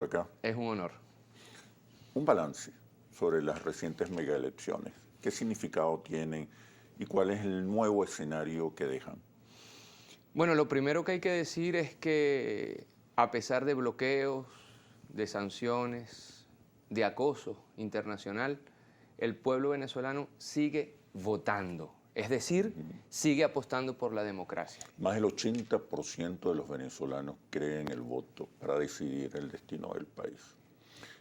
Acá. Es un honor. Un balance sobre las recientes megaelecciones. ¿Qué significado tienen y cuál es el nuevo escenario que dejan? Bueno, lo primero que hay que decir es que a pesar de bloqueos, de sanciones, de acoso internacional, el pueblo venezolano sigue votando. Es decir, sigue apostando por la democracia. Más del 80% de los venezolanos creen en el voto para decidir el destino del país.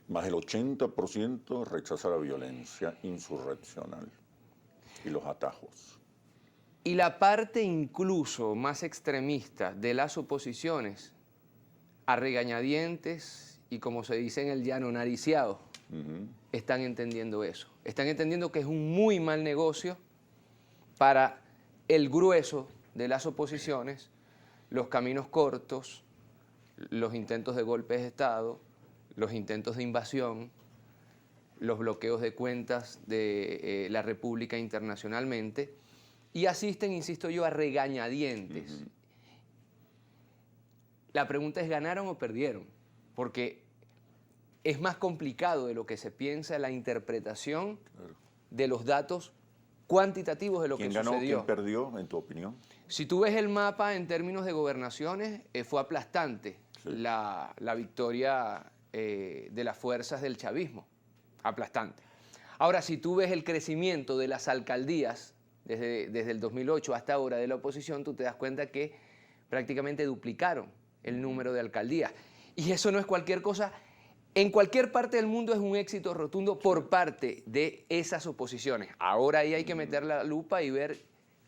Más del 80% rechaza la violencia insurreccional y los atajos. Y la parte incluso más extremista de las oposiciones, a regañadientes y como se dice en el llano, nariciados, están entendiendo eso. Están entendiendo que es un muy mal negocio para el grueso de las oposiciones, los caminos cortos, los intentos de golpes de Estado, los intentos de invasión, los bloqueos de cuentas de la República internacionalmente, y asisten, insisto yo, a regañadientes. La pregunta es, ¿ganaron o perdieron? Porque es más complicado de lo que se piensa la interpretación de los datos cuantitativos de lo que sucedió. ¿Quién ganó, quién perdió, en tu opinión? Si tú ves el mapa en términos de gobernaciones, fue aplastante la victoria de las fuerzas del chavismo, aplastante. Ahora, si tú ves el crecimiento de las alcaldías desde el 2008 hasta ahora de la oposición, tú te das cuenta que prácticamente duplicaron el número de alcaldías. Y eso no es cualquier cosa. En cualquier parte del mundo es un éxito rotundo por parte de esas oposiciones. Ahora ahí hay que meter la lupa y ver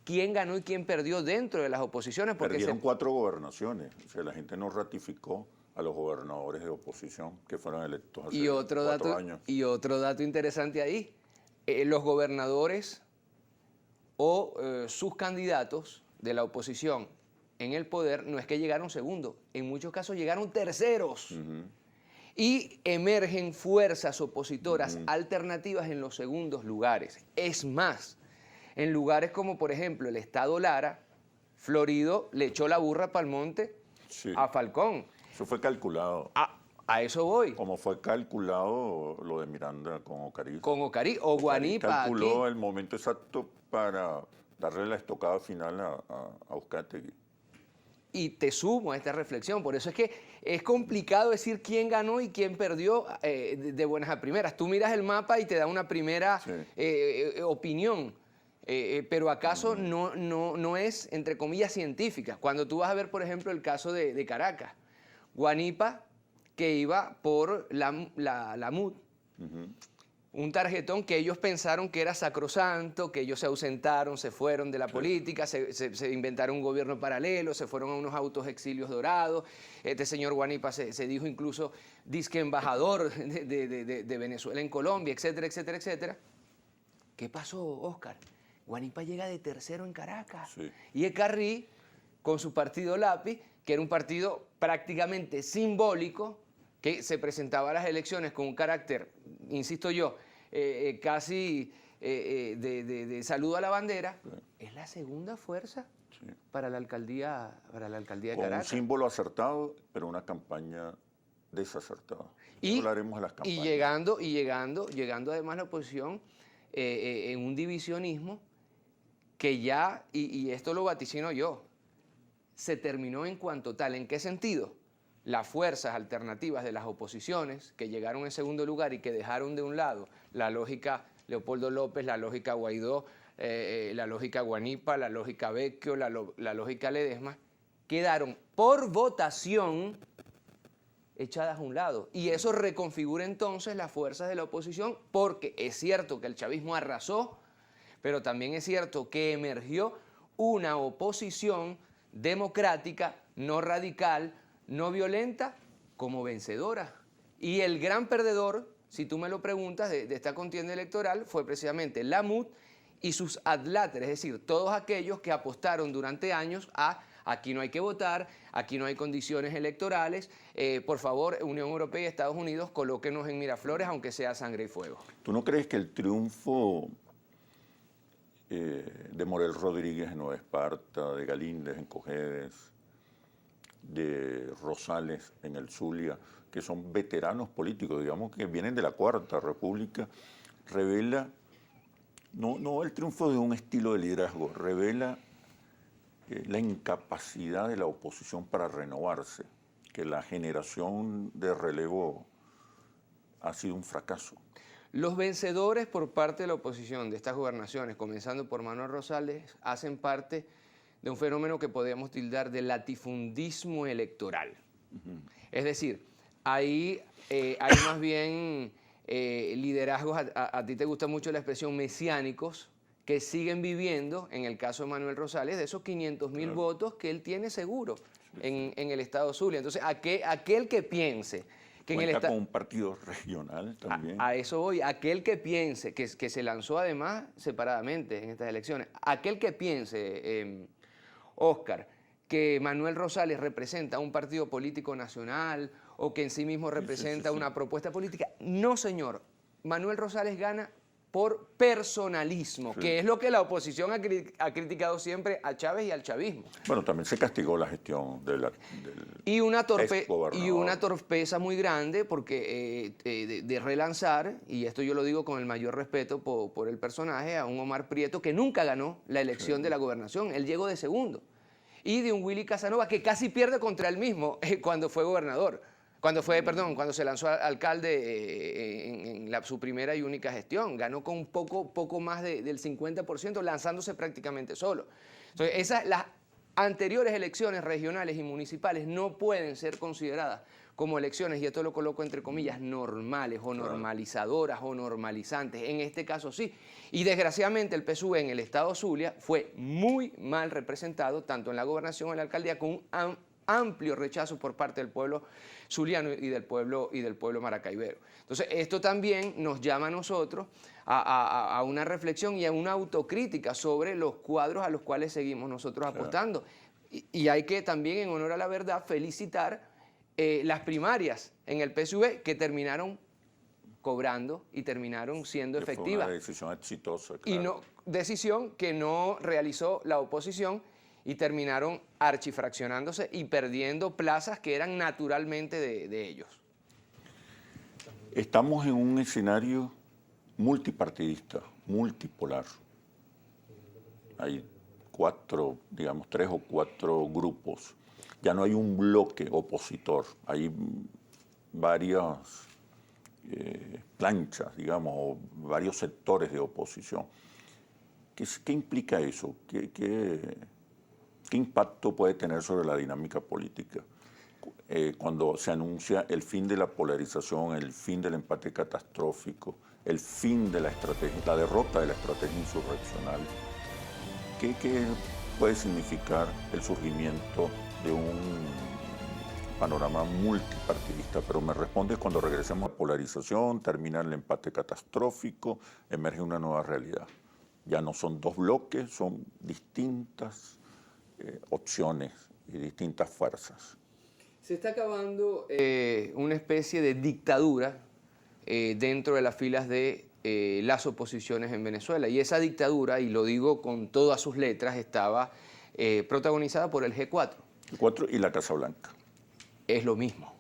quién ganó y quién perdió dentro de las oposiciones. Porque Perdieron 4 gobernaciones. O sea, la gente no ratificó a los gobernadores de oposición que fueron electos hace 4 años. Y otro dato interesante ahí, los gobernadores o sus candidatos de la oposición en el poder no es que llegaron segundos, en muchos casos llegaron terceros. Y emergen fuerzas opositoras alternativas en los segundos lugares. Es más, en lugares como por ejemplo el estado Lara, Florido le echó la burra para el monte a Falcón. Eso fue calculado. A eso voy. Como fue calculado lo de Miranda con Ocariz. Con Ocariz o Guanipa. Calculó el momento exacto para darle la estocada final a Uzcategui. Y te sumo a esta reflexión, por eso es que es complicado decir quién ganó y quién perdió de buenas a primeras. Tú miras el mapa y te da una primera opinión, pero acaso no es, entre comillas, científica. Cuando tú vas a ver, por ejemplo, el caso de Caracas, Guanipa, que iba por la MUD, un tarjetón que ellos pensaron que era sacrosanto, que ellos se ausentaron, se fueron de la política, se inventaron un gobierno paralelo, se fueron a unos autos exilios dorados. Este señor Guanipa se dijo incluso disque embajador de Venezuela en Colombia, etcétera, etcétera, etcétera. ¿Qué pasó, Oscar? Guanipa llega de tercero en Caracas. Y Ecarrí, con su partido Lápiz, que era un partido prácticamente simbólico, que se presentaba a las elecciones con un carácter, insisto yo, casi de saludo a la bandera, es la segunda fuerza para la alcaldía de Con Caracas. un símbolo acertado, pero una campaña desacertada. Y hablaremos de las campañas. Y llegando además la oposición en un divisionismo que ya, y esto lo vaticino yo, se terminó en cuanto tal. ¿En qué sentido? Las fuerzas alternativas de las oposiciones que llegaron en segundo lugar y que dejaron de un lado la lógica Leopoldo López, la lógica Guaidó, la lógica Guanipa, la lógica Vecchio, la lógica Ledesma, quedaron por votación echadas a un lado. Y eso reconfigura entonces las fuerzas de la oposición, porque es cierto que el chavismo arrasó, pero también es cierto que emergió una oposición democrática, no radical, no violenta, como vencedora. Y el gran perdedor, si tú me lo preguntas, de esta contienda electoral fue precisamente la MUD y sus adláteres, es decir, todos aquellos que apostaron durante años a aquí no hay que votar, aquí no hay condiciones electorales, por favor, Unión Europea y Estados Unidos, colóquenos en Miraflores, aunque sea sangre y fuego. ¿Tú no crees que el triunfo de Morel Rodríguez en Nueva Esparta, de Galíndez en Cojedes, de Rosales en el Zulia, que son veteranos políticos, digamos que vienen de la Cuarta República, revela no el triunfo de un estilo de liderazgo, revela la incapacidad de la oposición para renovarse, que la generación de relevo ha sido un fracaso. Los vencedores por parte de la oposición de estas gobernaciones, comenzando por Manuel Rosales, hacen parte de un fenómeno que podríamos tildar de latifundismo electoral. Es decir, ahí hay más bien liderazgos, a ti te gusta mucho la expresión mesiánicos, que siguen viviendo, en el caso de Manuel Rosales, de esos 500.000 votos que él tiene seguro en el estado Zulia. Entonces, aquel que piense que en el Cuenta con un partido regional también. A eso voy. Aquel que piense, que se lanzó además separadamente en estas elecciones, aquel que piense, Óscar, que Manuel Rosales representa un partido político nacional o que en sí mismo representa una propuesta política, no, señor. Manuel Rosales gana por personalismo, que es lo que la oposición ha criticado siempre a Chávez y al chavismo. Bueno, también se castigó la gestión del y una exgobernador. torpeza muy grande porque de relanzar, y esto yo lo digo con el mayor respeto por el personaje, a un Omar Prieto que nunca ganó la elección de la gobernación, él llegó de segundo, y de un Willy Casanova que casi pierde contra él mismo cuando fue gobernador. Cuando se lanzó alcalde en su primera y única gestión, ganó con un poco más del 50%, lanzándose prácticamente solo. Entonces, las anteriores elecciones regionales y municipales no pueden ser consideradas como elecciones, y esto lo coloco entre comillas, normales o normalizadoras o normalizantes. En este caso sí. Y desgraciadamente el PSUV en el estado Zulia fue muy mal representado, tanto en la gobernación como en la alcaldía, con un amplio rechazo por parte del pueblo zuliano y del pueblo maracaibero. Entonces, esto también nos llama a nosotros a una reflexión y a una autocrítica sobre los cuadros a los cuales seguimos nosotros apostando. Y hay que también, en honor a la verdad, felicitar las primarias en el PSUV que terminaron cobrando y terminaron siendo efectivas. Fue una decisión exitosa, claro. Y decisión que no realizó la oposición, y terminaron archifraccionándose y perdiendo plazas que eran naturalmente de ellos. Estamos en un escenario multipartidista, multipolar. Hay tres o cuatro grupos. Ya no hay un bloque opositor, hay varias planchas, digamos, o varios sectores de oposición. ¿Qué implica eso? ¿Qué impacto puede tener sobre la dinámica política cuando se anuncia el fin de la polarización, el fin del empate catastrófico, el fin de la derrota de la estrategia insurreccional? ¿Qué puede significar el surgimiento de un panorama multipartidista? Pero me respondes cuando regresemos a polarización, termina el empate catastrófico, emerge una nueva realidad. Ya no son dos bloques, son distintas opciones y distintas fuerzas. Se está acabando una especie de dictadura dentro de las filas de las oposiciones en Venezuela, y esa dictadura, y lo digo con todas sus letras, estaba protagonizada por el G4. G4 y la Casa Blanca. Es lo mismo.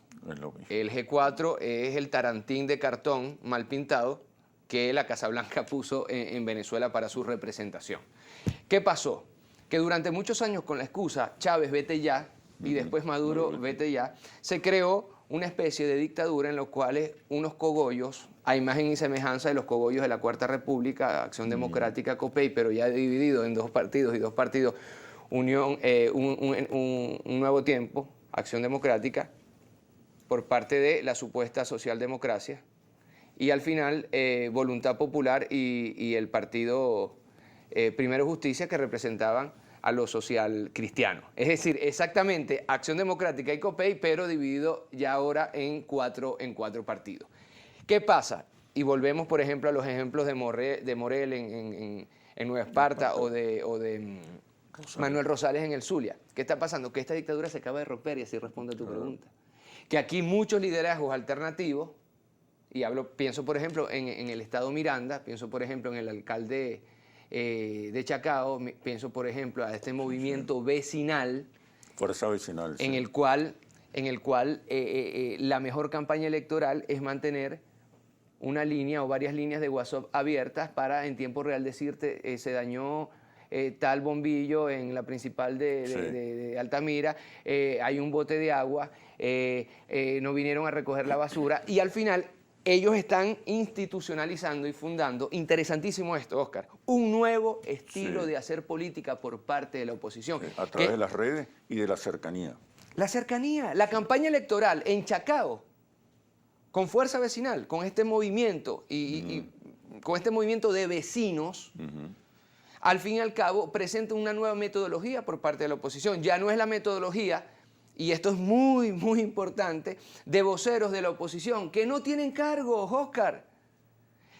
El G4 es el tarantín de cartón mal pintado que la Casa Blanca puso en Venezuela para su representación. ¿Qué pasó? Que durante muchos años, con la excusa Chávez vete ya y después Maduro vete ya, se creó una especie de dictadura en la cual unos cogollos, a imagen y semejanza de los cogollos de la Cuarta República, Acción Democrática, COPEI, pero ya dividido en dos partidos, Unión, un Nuevo Tiempo, Acción Democrática, por parte de la supuesta socialdemocracia, y al final Voluntad Popular y el partido Primero Justicia, que representaban a los social cristianos. Es decir, exactamente Acción Democrática y COPEI, pero dividido ya ahora en cuatro partidos. ¿Qué pasa? Y volvemos, por ejemplo, a los ejemplos de Morel en Nueva Esparta o de Manuel Rosales en el Zulia. ¿Qué está pasando? Que esta dictadura se acaba de romper, y así responde a tu pregunta. Que aquí muchos liderazgos alternativos, y pienso por ejemplo en el estado Miranda, pienso por ejemplo en el alcalde de Chacao, pienso por ejemplo a este movimiento vecinal Fuerza Vecinal, sí. en el cual la mejor campaña electoral es mantener una línea o varias líneas de WhatsApp abiertas para en tiempo real decirte se dañó tal bombillo en la principal de Altamira, hay un bote de agua, no vinieron a recoger la basura, y al final ellos están institucionalizando y fundando, interesantísimo esto, Oscar, un nuevo estilo de hacer política por parte de la oposición. A través de las redes y de la cercanía. La cercanía, la campaña electoral en Chacao, con Fuerza Vecinal, con este movimiento y con este movimiento de vecinos, al fin y al cabo presenta una nueva metodología por parte de la oposición. Ya no es la metodología, y esto es muy, muy importante, de voceros de la oposición que no tienen cargos, Oscar,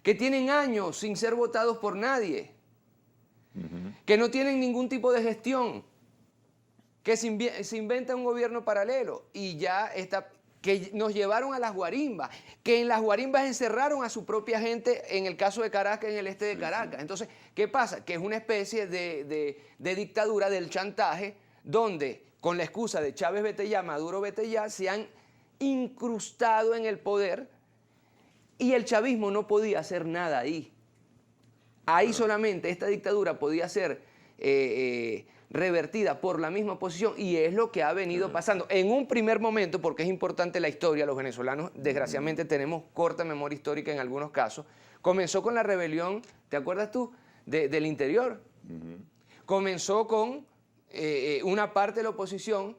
que tienen años sin ser votados por nadie, que no tienen ningún tipo de gestión, que se inventa un gobierno paralelo y ya está, que nos llevaron a las guarimbas, que en las guarimbas encerraron a su propia gente, en el caso de Caracas, en el este de Caracas. Entonces, ¿qué pasa? Que es una especie de dictadura del chantaje, donde con la excusa de Chávez vete ya, Maduro vete ya, se han incrustado en el poder y el chavismo no podía hacer nada ahí. Ahí solamente esta dictadura podía ser revertida por la misma oposición, y es lo que ha venido pasando. En un primer momento, porque es importante la historia, los venezolanos desgraciadamente tenemos corta memoria histórica en algunos casos, comenzó con la rebelión, ¿te acuerdas tú?, del interior. Comenzó con una parte de la oposición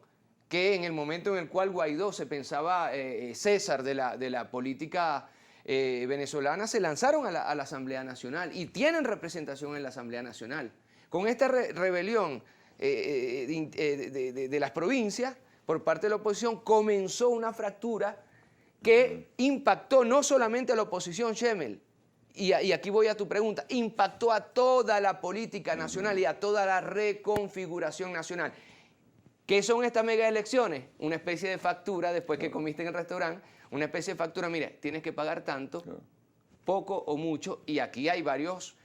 que en el momento en el cual Guaidó se pensaba César de la política venezolana, se lanzaron a la Asamblea Nacional y tienen representación en la Asamblea Nacional. Con esta rebelión de las provincias por parte de la oposición comenzó una fractura que impactó no solamente a la oposición, Chemel, y aquí voy a tu pregunta, impactó a toda la política nacional y a toda la reconfiguración nacional. ¿Qué son estas mega elecciones? Una especie de factura después que comiste en el restaurante, una especie de factura, mire, tienes que pagar tanto, poco o mucho, y aquí hay varios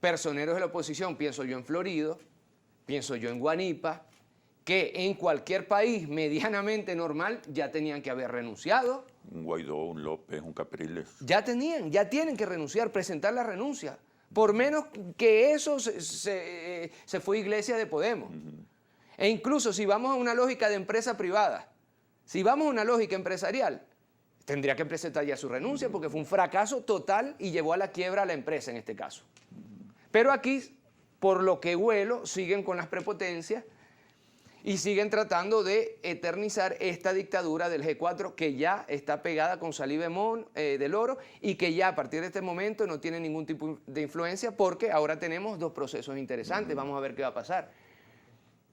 personeros de la oposición, pienso yo en Florido, pienso yo en Guanipa, que en cualquier país medianamente normal ya tenían que haber renunciado. Un Guaidó, un López, un Capriles. Ya tienen que renunciar, presentar la renuncia. Por menos que eso se fue Iglesia de Podemos. E incluso si vamos a una lógica de empresa privada, si vamos a una lógica empresarial, tendría que presentar ya su renuncia porque fue un fracaso total y llevó a la quiebra a la empresa en este caso. Pero aquí, por lo que huelo, siguen con las prepotencias y siguen tratando de eternizar esta dictadura del G4 que ya está pegada con Salí-Bemón del Oro y que ya a partir de este momento no tiene ningún tipo de influencia, porque ahora tenemos dos procesos interesantes. Vamos a ver qué va a pasar.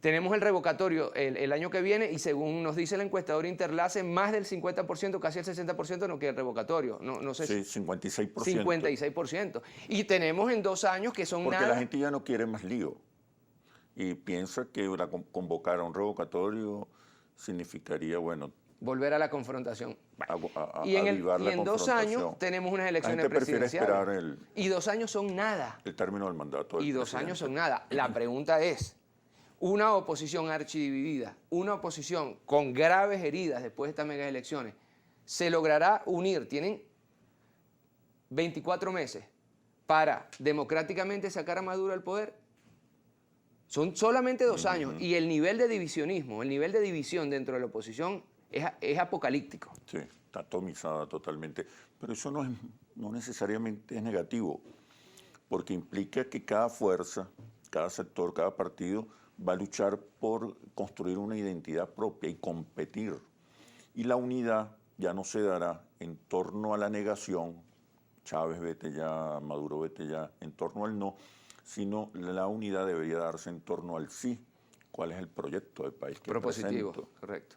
Tenemos el revocatorio el año que viene y según nos dice el encuestador Interlace, más del 50%, casi el 60% no quiere el revocatorio. No sé sí, 56%. 56%. Y tenemos en 2 años que son porque nada. La gente ya no quiere más lío y piensa que convocar a un revocatorio significaría, bueno, volver a la confrontación. Y en 2 años tenemos unas elecciones presidenciales. Y 2 años son nada. El término del mandato. Y 2 años son nada. La pregunta es, una oposición archidividida, una oposición con graves heridas después de estas mega elecciones, ¿se logrará unir? Tienen 24 meses para democráticamente sacar a Maduro del poder. Son solamente 2 años y el nivel de divisionismo, el nivel de división dentro de la oposición es apocalíptico. Sí, está atomizada totalmente. Pero eso no necesariamente es negativo, porque implica que cada fuerza, cada sector, cada partido va a luchar por construir una identidad propia y competir. Y la unidad ya no se dará en torno a la negación, Chávez vete ya, Maduro vete ya, en torno al no, sino la unidad debería darse en torno al sí. ¿Cuál es el proyecto de país que propositivo, presento? correcto,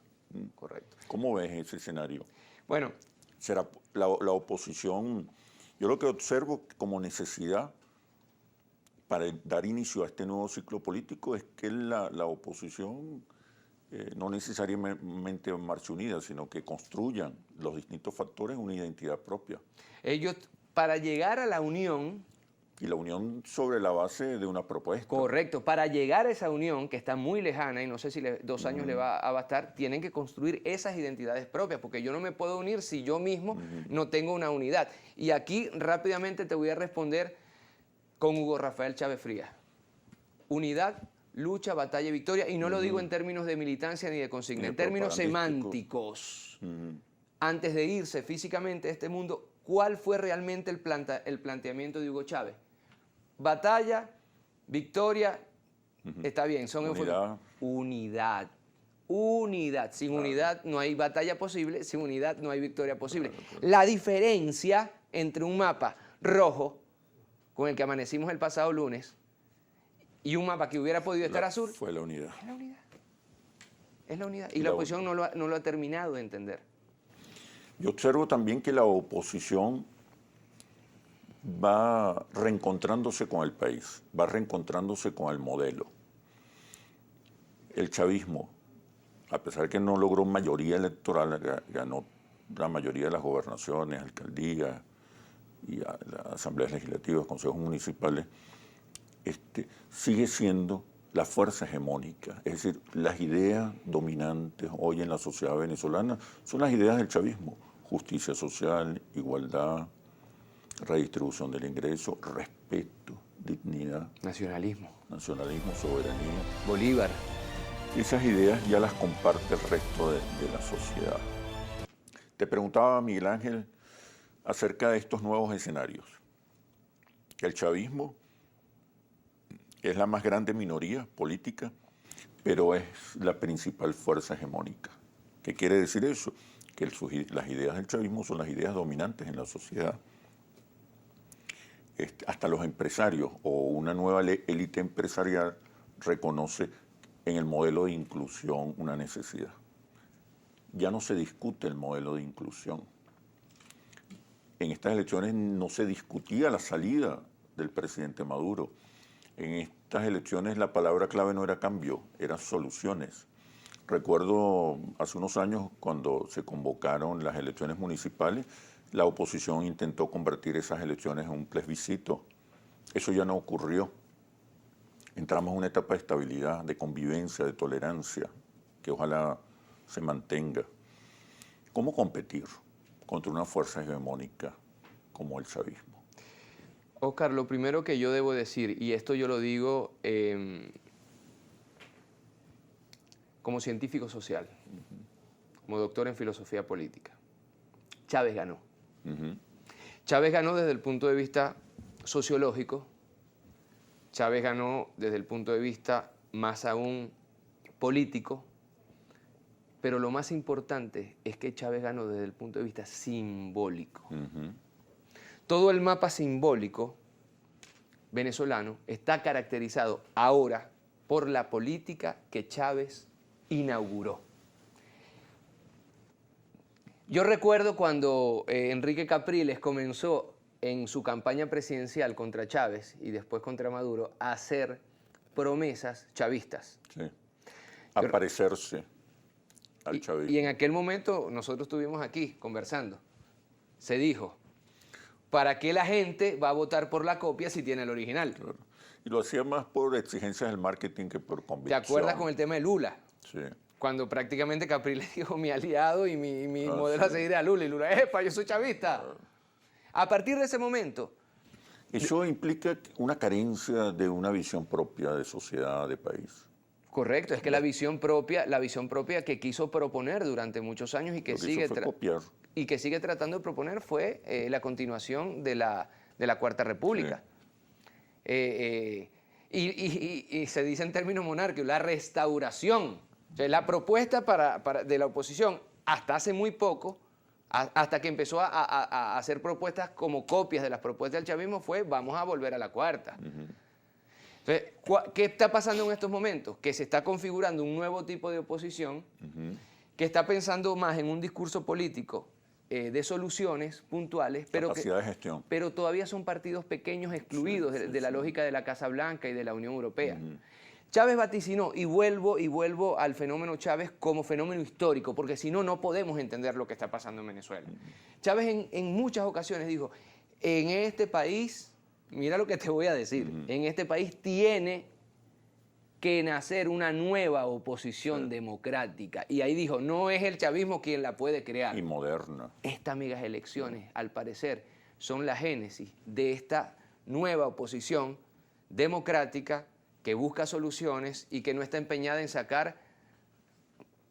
correcto. ¿Cómo ves ese escenario? Bueno, será la oposición, yo lo que observo como necesidad para dar inicio a este nuevo ciclo político es que la oposición no necesariamente marche unida, sino que construyan los distintos factores una identidad propia. Ellos, para llegar a la unión, Y la unión sobre la base de una propuesta. Correcto. Para llegar a esa unión, que está muy lejana, y no sé si 2 años le va a bastar, tienen que construir esas identidades propias, porque yo no me puedo unir si yo mismo no tengo una unidad. Y aquí rápidamente te voy a responder con Hugo Rafael Chávez Frías. Unidad, lucha, batalla y victoria. Y no lo digo en términos de militancia ni de consigna, en términos semánticos. Antes de irse físicamente a este mundo, ¿cuál fue realmente el planteamiento de Hugo Chávez? Batalla, victoria, está bien, son unidad. Unidad. Unidad. Sin unidad no hay batalla posible, sin unidad no hay victoria posible. La diferencia entre un mapa rojo, con el que amanecimos el pasado lunes, y un mapa que hubiera podido estar azul, fue la unidad. Es la unidad. Es la unidad. Y la oposición no lo ha terminado de entender. Yo observo también que la oposición va reencontrándose con el país, va reencontrándose con el modelo. El chavismo, a pesar de que no logró mayoría electoral, ganó la mayoría de las gobernaciones, alcaldías y las asambleas legislativas, consejos municipales, sigue siendo la fuerza hegemónica. Es decir, las ideas dominantes hoy en la sociedad venezolana son las ideas del chavismo: justicia social, igualdad, redistribución del ingreso, respeto, dignidad. Nacionalismo, Soberanía. Bolívar. Esas ideas ya las comparte el resto de la sociedad. Te preguntaba, Miguel Ángel, acerca de estos nuevos escenarios. El chavismo es la más grande minoría política, pero es la principal fuerza hegemónica. ¿Qué quiere decir eso? Que las ideas del chavismo son las ideas dominantes en la sociedad. Hasta los empresarios o una nueva élite empresarial reconoce en el modelo de inclusión una necesidad. Ya no se discute el modelo de inclusión. En estas elecciones no se discutía la salida del presidente Maduro. En estas elecciones la palabra clave no era cambio, eran soluciones. Recuerdo hace unos años cuando se convocaron las elecciones municipales, la oposición intentó convertir esas elecciones en un plebiscito. Eso ya no ocurrió. Entramos en una etapa de estabilidad, de convivencia, de tolerancia, que ojalá se mantenga. ¿Cómo competir contra una fuerza hegemónica como el chavismo? Oscar, lo primero que yo debo decir, y esto yo lo digo como científico social, como doctor en filosofía política, Chávez ganó. Chávez ganó desde el punto de vista sociológico, Chávez ganó desde el punto de vista más aún político, pero lo más importante es que Chávez ganó desde el punto de vista simbólico. Todo el mapa simbólico venezolano está caracterizado ahora por la política que Chávez inauguró. Yo recuerdo cuando Enrique Capriles comenzó en su campaña presidencial contra Chávez y después contra Maduro a hacer promesas chavistas. Sí. Aparecerse al chavismo. Y en aquel momento nosotros estuvimos aquí conversando. Se dijo, ¿para qué la gente va a votar por la copia si tiene el original? Claro. Y lo hacía más por exigencias del marketing que por convicción. ¿Te acuerdas con el tema de Lula? Sí. Cuando prácticamente Capriles dijo mi aliado y mi modelo a seguir a Lula. Y Lula, ¡epa, yo soy chavista! A partir de ese momento... Eso implica una carencia de una visión propia de sociedad, de país. Correcto, es que la visión propia que quiso proponer durante muchos años y que sigue tratando de proponer fue la continuación de la Cuarta República. Sí. Y se dice en términos monárquicos, la restauración. O sea, la propuesta de la oposición hasta hace muy poco, hasta que empezó a hacer propuestas como copias de las propuestas del chavismo, fue vamos a volver a la cuarta. Entonces, ¿qué está pasando en estos momentos? Que se está configurando un nuevo tipo de oposición que está pensando más en un discurso político de soluciones puntuales, capacidad de gestión. Pero todavía son partidos pequeños excluidos de la lógica de la Casa Blanca y de la Unión Europea. Chávez vaticinó, y vuelvo al fenómeno Chávez como fenómeno histórico, porque si no, no podemos entender lo que está pasando en Venezuela. Chávez en muchas ocasiones dijo, en este país mira lo que te voy a decir, en este país tiene que nacer una nueva oposición democrática. Y ahí dijo, no es el chavismo quien la puede crear. Y moderna. Estas megas elecciones, al parecer, son la génesis de esta nueva oposición democrática que busca soluciones y que no está empeñada en sacar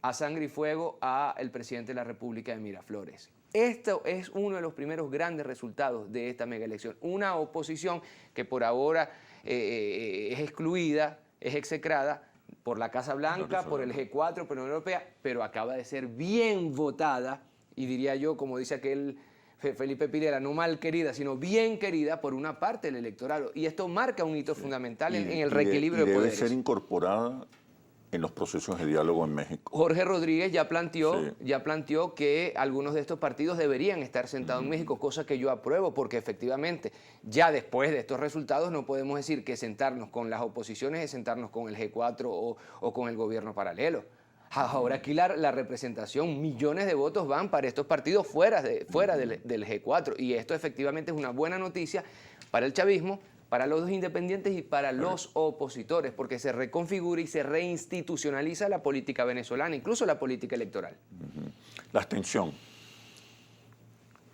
a sangre y fuego al presidente de la República de Miraflores. Esto es uno de los primeros grandes resultados de esta mega elección. Una oposición que por ahora es excluida, es execrada por la Casa Blanca, por el G4, por la Unión Europea, pero acaba de ser bien votada, y diría yo, como dice aquel Felipe Pirela, no mal querida, sino bien querida por una parte del electorado. Y esto marca un hito fundamental en el reequilibrio de poderes. Debe ser incorporada en los procesos de diálogo en México. Jorge Rodríguez ya planteó que algunos de estos partidos deberían estar sentados en México, cosa que yo apruebo, porque efectivamente ya después de estos resultados no podemos decir que sentarnos con las oposiciones es sentarnos con el G4 o con el gobierno paralelo. Ahora aquí la representación, millones de votos van para estos partidos fuera del G4, y esto efectivamente es una buena noticia para el chavismo, para los dos independientes y para los opositores, porque se reconfigura y se reinstitucionaliza la política venezolana, incluso la política electoral. La abstención,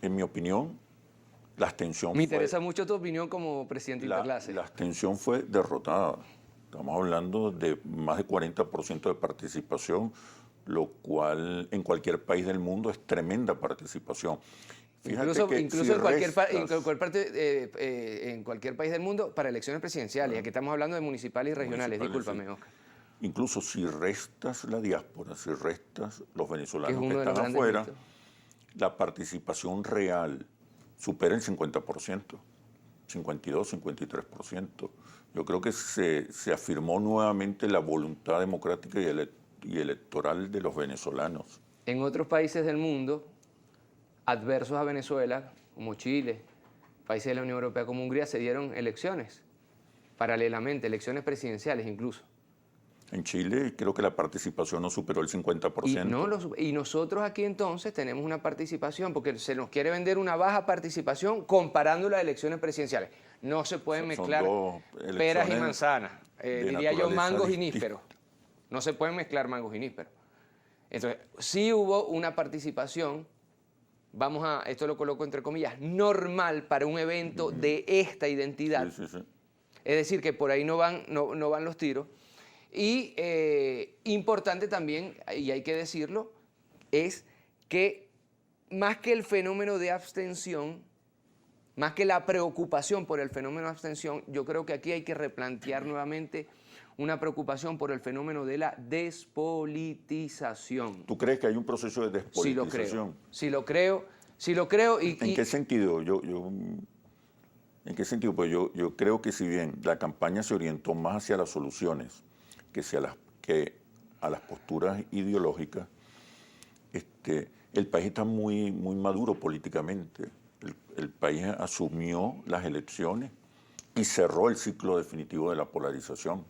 en mi opinión, la abstención Me interesa mucho tu opinión como presidente interclase. La abstención fue derrotada. Estamos hablando de más de 40% de participación, lo cual en cualquier país del mundo es tremenda participación. Incluso en cualquier país del mundo para elecciones presidenciales. Aquí estamos hablando de municipales y regionales. Discúlpame, Oscar. Incluso si restas la diáspora, si restas los venezolanos que están afuera, la participación real supera el 50%, 52, 53%. Yo creo que se afirmó nuevamente la voluntad democrática y electoral de los venezolanos. En otros países del mundo adversos a Venezuela, como Chile, países de la Unión Europea como Hungría, se dieron elecciones, paralelamente, elecciones presidenciales incluso. En Chile creo que la participación no superó el 50%. Y nosotros aquí entonces tenemos una participación, porque se nos quiere vender una baja participación comparando las elecciones presidenciales. No se pueden mezclar peras y manzanas, diría yo mangos y nísperos. No se pueden mezclar mangos y nísperos. Entonces, sí hubo una participación, esto lo coloco entre comillas, normal para un evento de esta identidad. Sí. Es decir, que por ahí no van los tiros. Y importante también, y hay que decirlo, es que más que el fenómeno de abstención, más que la preocupación por el fenómeno de abstención, yo creo que aquí hay que replantear nuevamente una preocupación por el fenómeno de la despolitización. ¿Tú crees que hay un proceso de despolitización? Sí lo creo. ¿En qué sentido? ¿En qué sentido? Pues yo creo que si bien la campaña se orientó más hacia las soluciones que a las posturas ideológicas, el país está muy maduro políticamente. El país asumió las elecciones y cerró el ciclo definitivo de la polarización.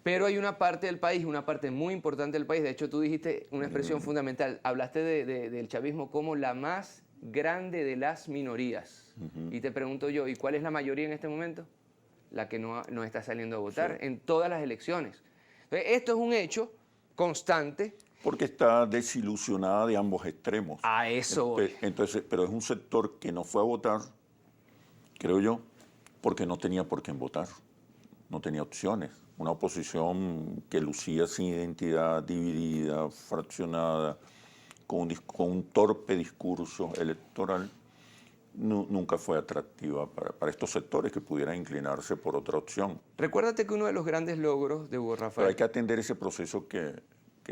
Pero hay una parte del país, una parte muy importante del país, de hecho tú dijiste una expresión fundamental, hablaste del chavismo como la más grande de las minorías. Y te pregunto yo, ¿y cuál es la mayoría en este momento? La que no está saliendo a votar en todas las elecciones. Entonces, esto es un hecho constante. Porque está desilusionada de ambos extremos. A eso voy. Entonces, pero es un sector que no fue a votar, creo yo, porque no tenía por quién votar, no tenía opciones. Una oposición que lucía sin identidad, dividida, fraccionada, con un torpe discurso electoral, nunca fue atractiva para estos sectores que pudieran inclinarse por otra opción. Recuérdate que uno de los grandes logros de Hugo Rafael... Pero hay que atender ese proceso que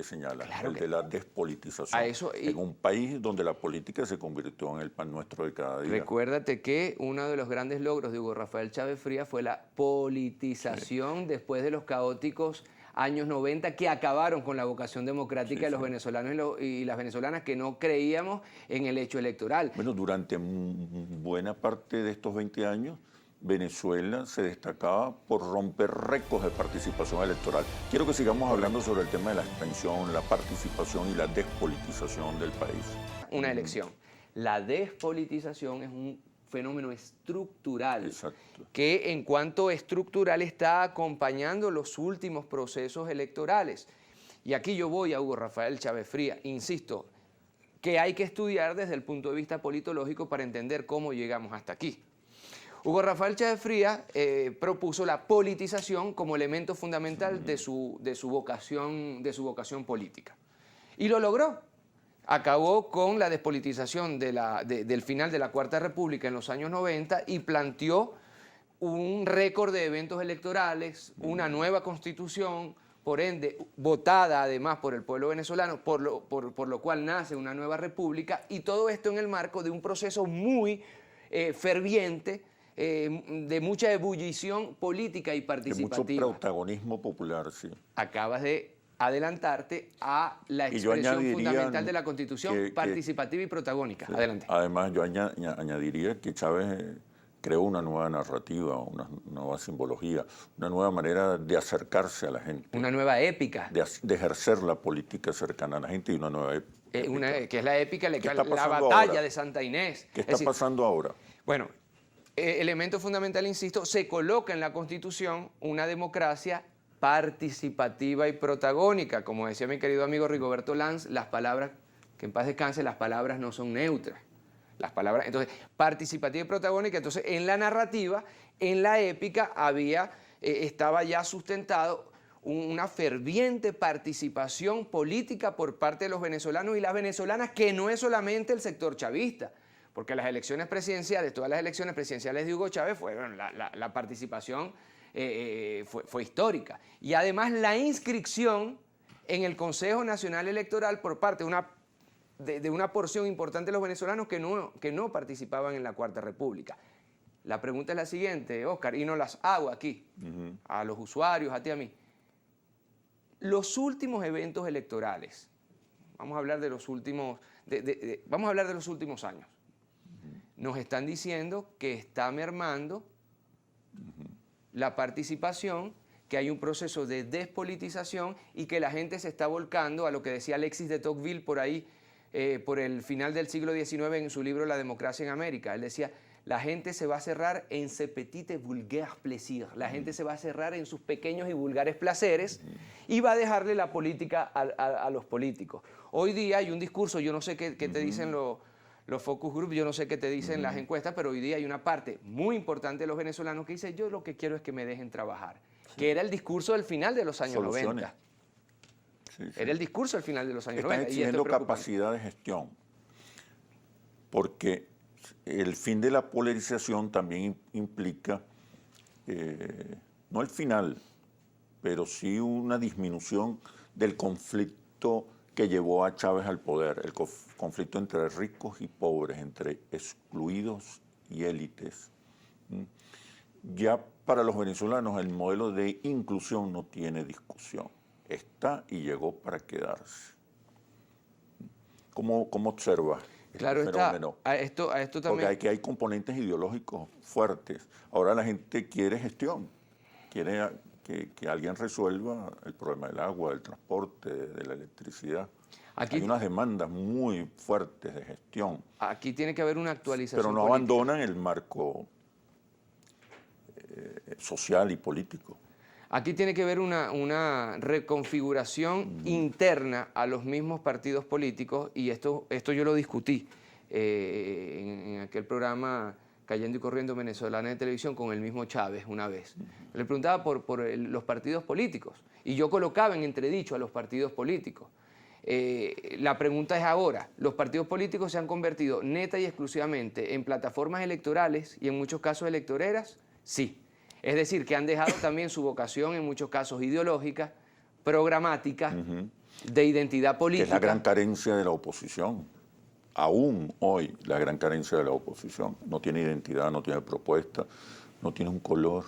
señala, claro, de la despolitización. En un país donde la política se convirtió en el pan nuestro de cada día. Recuérdate que uno de los grandes logros de Hugo Rafael Chávez Frías fue la politización después de los caóticos años 90 que acabaron con la vocación democrática de los venezolanos y las venezolanas que no creíamos en el hecho electoral. Bueno, durante buena parte de estos 20 años, Venezuela se destacaba por romper récords de participación electoral. Quiero que sigamos hablando sobre el tema de la abstención, la participación y la despolitización del país. Una elección. La despolitización es un fenómeno estructural, Exacto. que en cuanto estructural está acompañando los últimos procesos electorales. Y aquí yo voy a Hugo Rafael Chávez Frías, insisto, que hay que estudiar desde el punto de vista politológico para entender cómo llegamos hasta aquí. Hugo Rafael Chávez Frías propuso la politización como elemento fundamental de su vocación política. Y lo logró. Acabó con la despolitización del final de la Cuarta República en los años 90 y planteó un récord de eventos electorales, una nueva constitución, por ende, votada además por el pueblo venezolano, por lo cual nace una nueva república, y todo esto en el marco de un proceso muy ferviente, de mucha ebullición política y participativa. De mucho protagonismo popular, sí. Acabas de adelantarte a la expresión fundamental de la Constitución, participativa y protagónica. Sí. Adelante. Además, yo añadiría que Chávez creó una nueva narrativa, una nueva simbología, una nueva manera de acercarse a la gente. Una nueva épica. De ejercer la política cercana a la gente y una nueva épica. Que es la épica electoral, la batalla ahora de Santa Inés. ¿Qué está pasando ahora? Bueno, elemento fundamental, insisto, se coloca en la Constitución una democracia participativa y protagónica. Como decía mi querido amigo Rigoberto Lanz, las palabras, que en paz descanse, las palabras no son neutras. Las palabras, entonces, participativa y protagónica. Entonces, en la narrativa, en la épica, estaba ya sustentado una ferviente participación política por parte de los venezolanos y las venezolanas, que no es solamente el sector chavista, porque las elecciones presidenciales, todas las elecciones presidenciales de Hugo Chávez fueron, la participación fue histórica. Y además la inscripción en el Consejo Nacional Electoral por parte de una porción importante de los venezolanos que no participaban en la Cuarta República. La pregunta es la siguiente, Oscar, y no las hago aquí, a los usuarios, a ti, a mí. Los últimos eventos electorales, vamos a hablar de los últimos, vamos a hablar de los últimos años, nos están diciendo que está mermando la participación, que hay un proceso de despolitización y que la gente se está volcando a lo que decía Alexis de Tocqueville por ahí, por el final del siglo XIX en su libro La democracia en América. Él decía, la gente se va a cerrar en ses petites et vulgaires plaisirs. La gente se va a cerrar en sus pequeños y vulgares placeres y va a dejarle la política a los políticos. Hoy día hay un discurso, yo no sé qué te dicen los focus groups, yo no sé qué te dicen las encuestas, pero hoy día hay una parte muy importante de los venezolanos que dice, yo lo que quiero es que me dejen trabajar. Sí. Que era el discurso del final de los años 90. Sí. Era el discurso del final de los años 90. Están exigiendo capacidad de gestión, porque el fin de la polarización también implica, no el final, pero sí una disminución del conflicto que llevó a Chávez al poder, el conflicto entre ricos y pobres, entre excluidos y élites. Ya para los venezolanos el modelo de inclusión no tiene discusión, está y llegó para quedarse. ¿Cómo observas claro este fenómeno? A esto también. Porque aquí hay componentes ideológicos fuertes. Ahora la gente quiere gestión, quiere que alguien resuelva el problema del agua, del transporte, de la electricidad. Hay unas demandas muy fuertes de gestión. Aquí tiene que haber una actualización pero no política. Abandonan el marco social y político. Aquí tiene que haber una reconfiguración interna a los mismos partidos políticos, y esto yo lo discutí en aquel programa Cayendo y Corriendo Venezolana de Televisión con el mismo Chávez una vez. Le preguntaba por los partidos políticos y yo colocaba en entredicho a los partidos políticos. La pregunta es ahora, ¿los partidos políticos se han convertido neta y exclusivamente en plataformas electorales y en muchos casos electoreras? Sí. Es decir, que han dejado también su vocación en muchos casos ideológica, programática, de identidad política. Que es la gran carencia de la oposición. Aún hoy, la gran carencia de la oposición. No tiene identidad, no tiene propuesta, no tiene un color,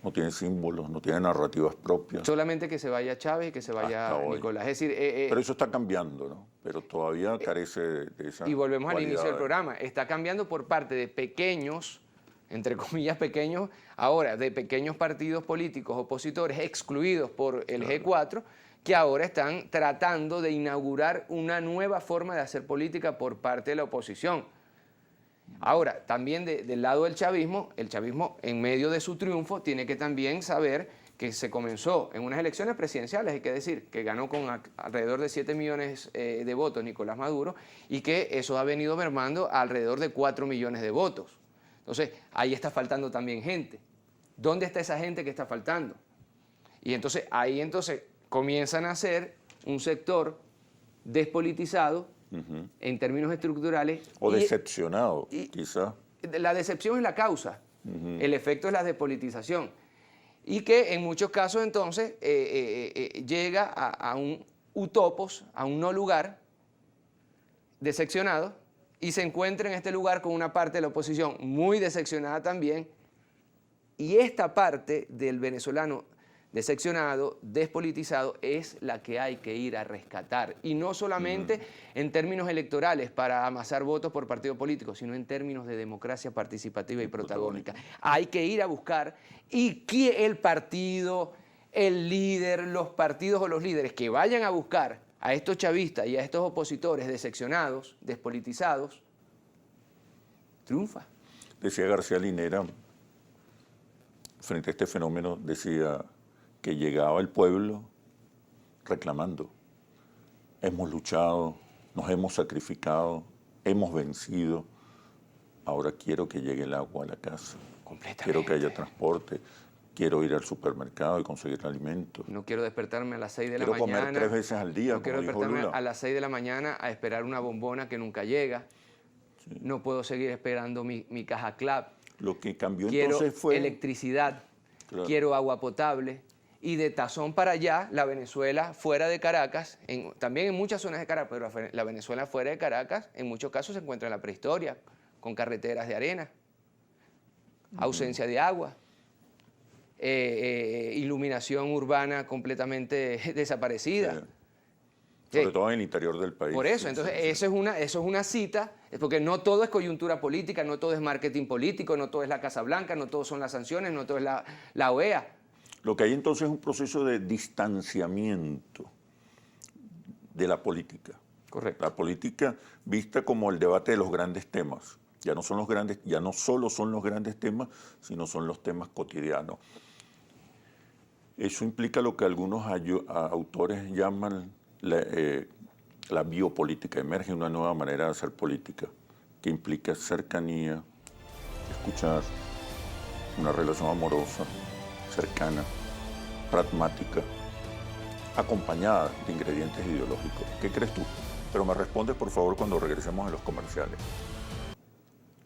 no tiene símbolos, no tiene narrativas propias. Solamente que se vaya Chávez y que se vaya Nicolás. Es decir, pero eso está cambiando, ¿no? Pero todavía carece de esa y volvemos al inicio del programa. Está cambiando por parte de pequeños, entre comillas pequeños, ahora de pequeños partidos políticos opositores excluidos por el G4, que ahora están tratando de inaugurar una nueva forma de hacer política por parte de la oposición. Ahora, también del lado del chavismo, el chavismo en medio de su triunfo tiene que también saber que se comenzó en unas elecciones presidenciales, hay que decir, que ganó con alrededor de 7 millones de votos Nicolás Maduro, y que eso ha venido mermando a alrededor de 4 millones de votos. Entonces, ahí está faltando también gente. ¿Dónde está esa gente que está faltando? Y entonces, ahí comienzan a ser un sector despolitizado en términos estructurales. O decepcionado, quizá. La decepción es la causa, el efecto es la despolitización. Y que en muchos casos entonces llega a un utopos, a un no lugar, decepcionado, y se encuentra en este lugar con una parte de la oposición muy decepcionada también, y esta parte del venezolano decepcionado, despolitizado, es la que hay que ir a rescatar. Y no solamente en términos electorales para amasar votos por partido político, sino en términos de democracia participativa y protagónica. Hay que ir a buscar y que el partido, el líder, los partidos o los líderes que vayan a buscar a estos chavistas y a estos opositores decepcionados, despolitizados, triunfa. Decía García Linera, frente a este fenómeno, decía que llegaba el pueblo reclamando. Hemos luchado, nos hemos sacrificado, hemos vencido. Ahora quiero que llegue el agua a la casa. Quiero que haya transporte. Quiero ir al supermercado y conseguir alimento. No quiero despertarme a las 6 de la mañana. Quiero mañana. comer 3 veces al día, no quiero despertarme a las 6 de la mañana a esperar una bombona que nunca llega. Sí. No puedo seguir esperando mi caja CLAP. Lo que cambió quiero entonces fue... electricidad, quiero agua potable. Y de Tazón para allá, la Venezuela fuera de Caracas, también en muchas zonas de Caracas, pero la Venezuela fuera de Caracas, en muchos casos se encuentra en la prehistoria, con carreteras de arena, ausencia de agua, iluminación urbana completamente desaparecida. Sobre todo en el interior del país. Por eso, entonces eso es una cita, porque no todo es coyuntura política, no todo es marketing político, no todo es la Casa Blanca, no todo son las sanciones, no todo es la OEA. Lo que hay entonces es un proceso de distanciamiento de la política. Correcto. La política vista como el debate de los grandes temas. Ya no solo son los grandes temas, sino son los temas cotidianos. Eso implica lo que algunos autores llaman la biopolítica. Emerge una nueva manera de hacer política, que implica cercanía, escuchar, una relación amorosa, cercana, pragmática, acompañada de ingredientes ideológicos. ¿Qué crees tú? Pero me respondes, por favor, cuando regresemos a los comerciales.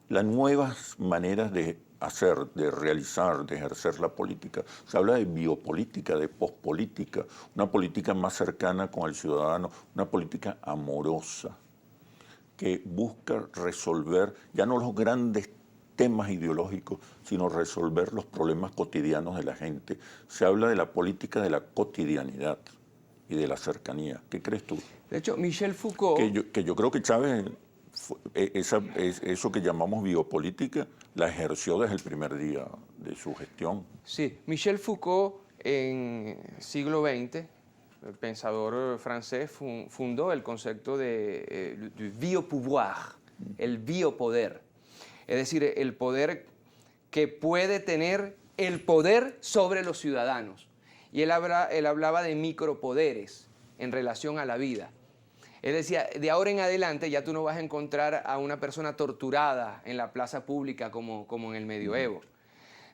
Las nuevas maneras de hacer, de realizar, de ejercer la política. Se habla de biopolítica, de pospolítica, una política más cercana con el ciudadano, una política amorosa, que busca resolver ya no los grandes temas ideológicos, sino resolver los problemas cotidianos de la gente. Se habla de la política de la cotidianidad y de la cercanía. ¿Qué crees tú? De hecho, Michel Foucault... Que yo creo que Chávez, eso que llamamos biopolítica, la ejerció desde el primer día de su gestión. Sí, Michel Foucault en siglo XX, el pensador francés, fundó el concepto de biopouvoir, el biopoder. Es decir, el poder que puede tener el poder sobre los ciudadanos. Y él hablaba de micropoderes en relación a la vida. Él decía, de ahora en adelante ya tú no vas a encontrar a una persona torturada en la plaza pública como en el medioevo.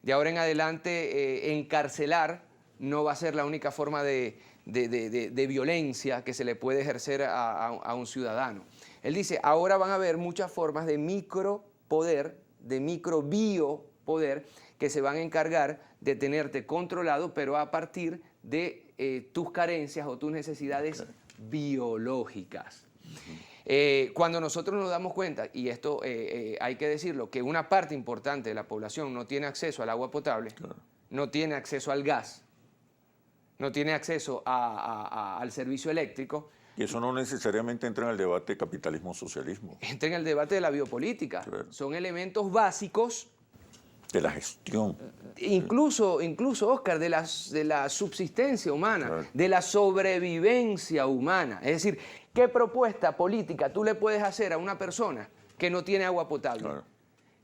De ahora en adelante encarcelar no va a ser la única forma de violencia que se le puede ejercer a un ciudadano. Él dice, ahora van a haber muchas formas de micropoder, de microbiopoder, que se van a encargar de tenerte controlado, pero a partir de tus carencias o tus necesidades biológicas. Cuando nosotros nos damos cuenta, y esto hay que decirlo, que una parte importante de la población no tiene acceso al agua potable, no tiene acceso al gas, no tiene acceso al servicio eléctrico. Y eso no necesariamente entra en el debate capitalismo-socialismo. Entra en el debate de la biopolítica. Claro. Son elementos básicos de la gestión. Incluso Oscar, de la subsistencia humana, claro, de la sobrevivencia humana. Es decir, ¿qué propuesta política tú le puedes hacer a una persona que no tiene agua potable? Claro.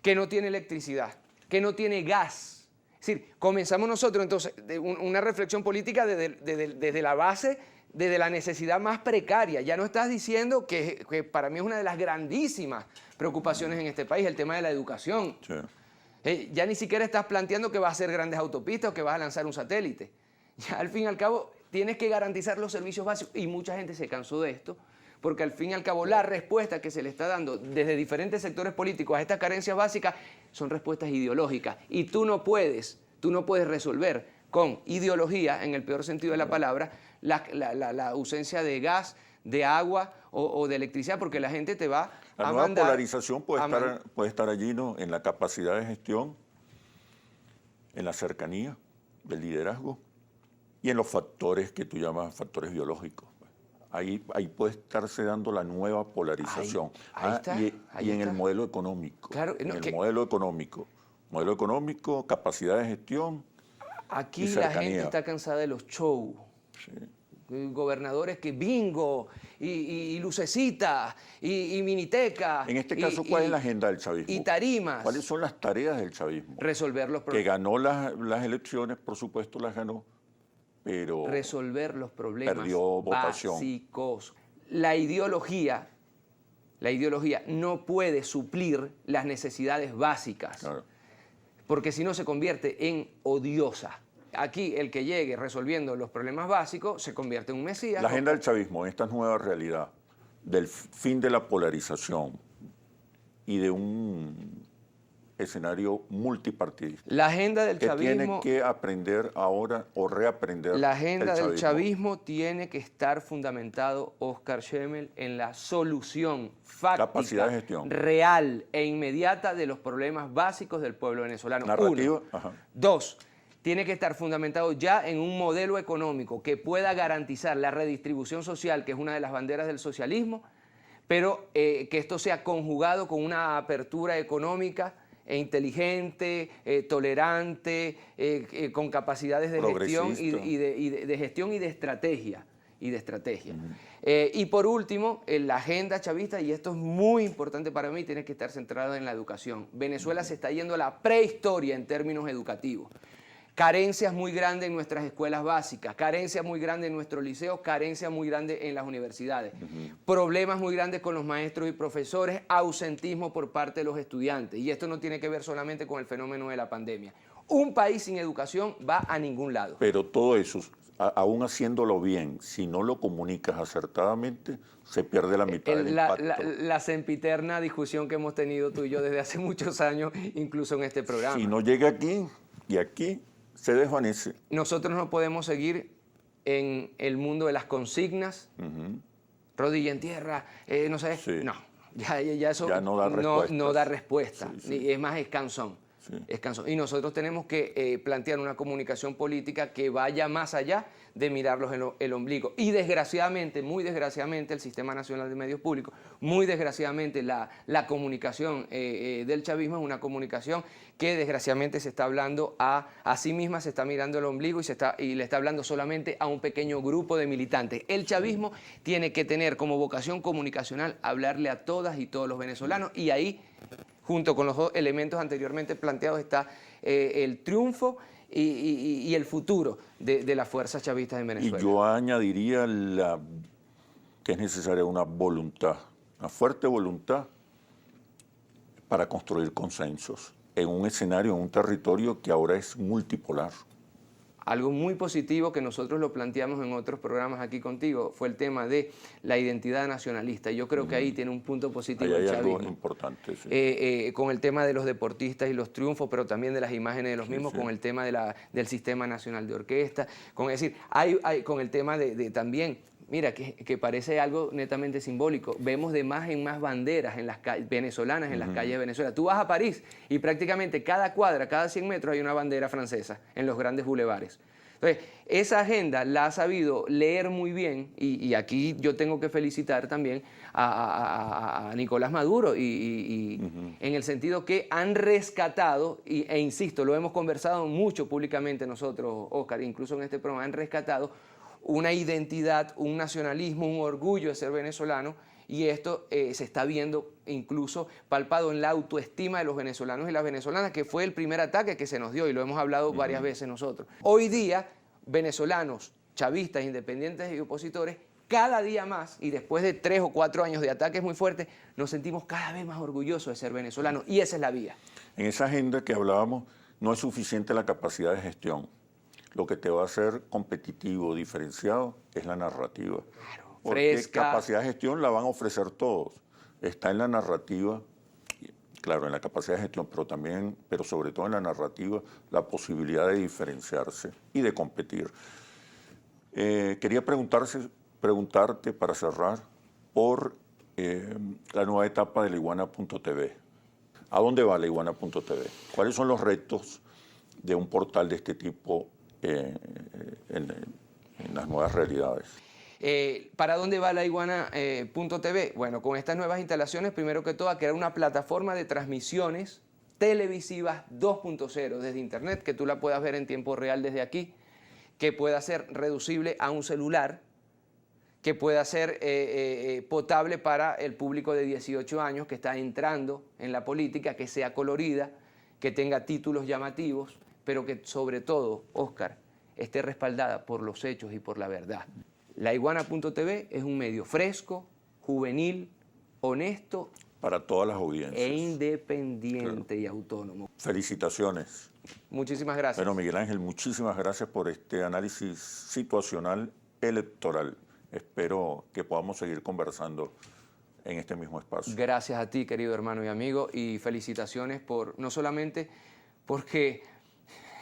que no tiene electricidad, que no tiene gas. Es decir, comenzamos nosotros entonces una reflexión política desde la base, desde la necesidad más precaria. Ya no estás diciendo que para mí es una de las grandísimas preocupaciones en este país, el tema de la educación. Sí. Ya ni siquiera estás planteando que vas a hacer grandes autopistas o que vas a lanzar un satélite. Ya al fin y al cabo tienes que garantizar los servicios básicos y mucha gente se cansó de esto porque al fin y al cabo la respuesta que se le está dando desde diferentes sectores políticos a estas carencias básicas son respuestas ideológicas y tú no puedes resolver con ideología, en el peor sentido de la palabra, la ausencia de gas, de agua o de electricidad, porque la gente te va a La mandar... nueva polarización puede estar allí, ¿no?, en la capacidad de gestión, en la cercanía del liderazgo y en los factores que tú llamas factores biológicos. Ahí puede estarse dando la nueva polarización. Y en el modelo económico. Claro, modelo económico, capacidad de gestión. Aquí y la cercanía. gente está cansada de los shows. Sí. Gobernadores que bingo y lucecita y miniteca. En este caso, ¿cuál es la agenda del chavismo? Y tarimas. ¿Cuáles son las tareas del chavismo? Resolver los problemas. Que ganó las elecciones, por supuesto las ganó, pero resolver los problemas perdió votación. Básicos. La ideología no puede suplir las necesidades básicas, claro, porque si no se convierte en odiosa. Aquí el que llegue resolviendo los problemas básicos se convierte en un mesías. La agenda del chavismo, en esta nueva realidad del fin de la polarización y de un escenario multipartidista. La agenda del chavismo... tiene que aprender ahora o reaprender. La agenda del chavismo tiene que estar fundamentado, Oscar Schemmel, en la solución fáctica, real e inmediata de los problemas básicos del pueblo venezolano. Narrativa. Uno. Dos, tiene que estar fundamentado ya en un modelo económico que pueda garantizar la redistribución social, que es una de las banderas del socialismo, pero que esto sea conjugado con una apertura económica inteligente, tolerante, con capacidades de gestión de gestión y de estrategia. Y por último, la agenda chavista, y esto es muy importante para mí, tiene que estar centrada en la educación. Venezuela se está yendo a la prehistoria en términos educativos. Carencias muy grandes en nuestras escuelas básicas, carencias muy grandes en nuestros liceos, carencias muy grandes en las universidades, problemas muy grandes con los maestros y profesores, ausentismo por parte de los estudiantes. Y esto no tiene que ver solamente con el fenómeno de la pandemia. Un país sin educación va a ningún lado. Pero todo eso, aún haciéndolo bien, si no lo comunicas acertadamente, se pierde la mitad del impacto. La sempiterna discusión que hemos tenido tú y yo desde hace muchos años, incluso en este programa. Si no llega aquí y aquí, se desvanece. Nosotros no podemos seguir en el mundo de las consignas, rodilla en tierra, no sé, sí. No, ya eso ya no da respuesta, sí. Es más, es cansón. Sí. Es cansón. Y nosotros tenemos que plantear una comunicación política que vaya más allá de mirarlos en el ombligo. Y desgraciadamente, muy desgraciadamente, el Sistema Nacional de Medios Públicos, muy desgraciadamente la comunicación del chavismo es una comunicación que desgraciadamente se está hablando a sí misma, se está mirando el ombligo y le está hablando solamente a un pequeño grupo de militantes. El chavismo tiene que tener como vocación comunicacional hablarle a todas y todos los venezolanos, y ahí, junto con los dos elementos anteriormente planteados, está el triunfo y el futuro de las fuerzas chavistas en Venezuela. Y yo añadiría que es necesaria una voluntad, una fuerte voluntad para construir consensos en un escenario, en un territorio que ahora es multipolar. Algo muy positivo que nosotros lo planteamos en otros programas aquí contigo fue el tema de la identidad nacionalista. Yo creo que ahí tiene un punto positivo el chavismo. Algo importante, sí. Con el tema de los deportistas y los triunfos, pero también de las imágenes de los mismos, sí. Con el tema del Sistema Nacional de Orquesta, con el tema de también... Mira, que parece algo netamente simbólico. Vemos de más en más banderas en las venezolanas en las calles de Venezuela. Tú vas a París y prácticamente cada cuadra, cada 100 metros hay una bandera francesa en los grandes bulevares. Entonces, esa agenda la ha sabido leer muy bien, y aquí yo tengo que felicitar también a Nicolás Maduro, en el sentido que han rescatado, e insisto, lo hemos conversado mucho públicamente nosotros, Oscar, incluso en este programa, han rescatado una identidad, un nacionalismo, un orgullo de ser venezolano, Y esto se está viendo incluso palpado en la autoestima de los venezolanos y las venezolanas, que fue el primer ataque que se nos dio y lo hemos hablado varias veces nosotros. Hoy día, venezolanos, chavistas, independientes y opositores, cada día más, y después de 3 o 4 años de ataques muy fuertes, nos sentimos cada vez más orgullosos de ser venezolanos, y esa es la vía. En esa agenda que hablábamos, no es suficiente la capacidad de gestión. Lo que te va a hacer competitivo, diferenciado, es la narrativa. Claro, porque fresca. capacidad de gestión la van a ofrecer todos. Está en la narrativa, claro, en la capacidad de gestión, pero sobre todo en la narrativa, la posibilidad de diferenciarse y de competir. Quería preguntarte para cerrar por la nueva etapa de laiguana.tv. ¿A dónde va laiguana.tv? ¿Cuáles son los retos de un portal de este tipo en las nuevas realidades? ¿Para dónde va laiguana.tv? Bueno, con estas nuevas instalaciones, primero que todo, a crear una plataforma de transmisiones televisivas 2.0 desde Internet, que tú la puedas ver en tiempo real desde aquí, que pueda ser reducible a un celular, que pueda ser potable para el público de 18 años que está entrando en la política, que sea colorida, que tenga títulos llamativos, pero que sobre todo, Oscar, esté respaldada por los hechos y por la verdad. Laiguana.tv es un medio fresco, juvenil, honesto, para todas las audiencias. E independiente, claro, y autónomo. Felicitaciones. Muchísimas gracias. Bueno, Miguel Ángel, muchísimas gracias por este análisis situacional electoral. Espero que podamos seguir conversando en este mismo espacio. Gracias a ti, querido hermano y amigo, y felicitaciones por, no solamente porque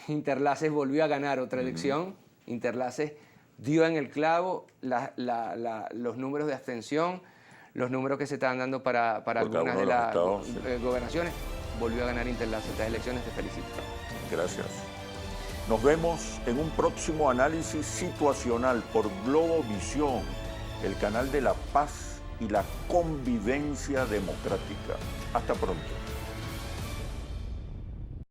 Interlaces volvió a ganar otra elección, Interlaces dio en el clavo los números de abstención, los números que se estaban dando para algunas de las gobernaciones. Volvió a ganar Interlaces estas elecciones, te felicito. Gracias. Nos vemos en un próximo análisis situacional por Globovisión, el canal de la paz y la convivencia democrática. Hasta pronto.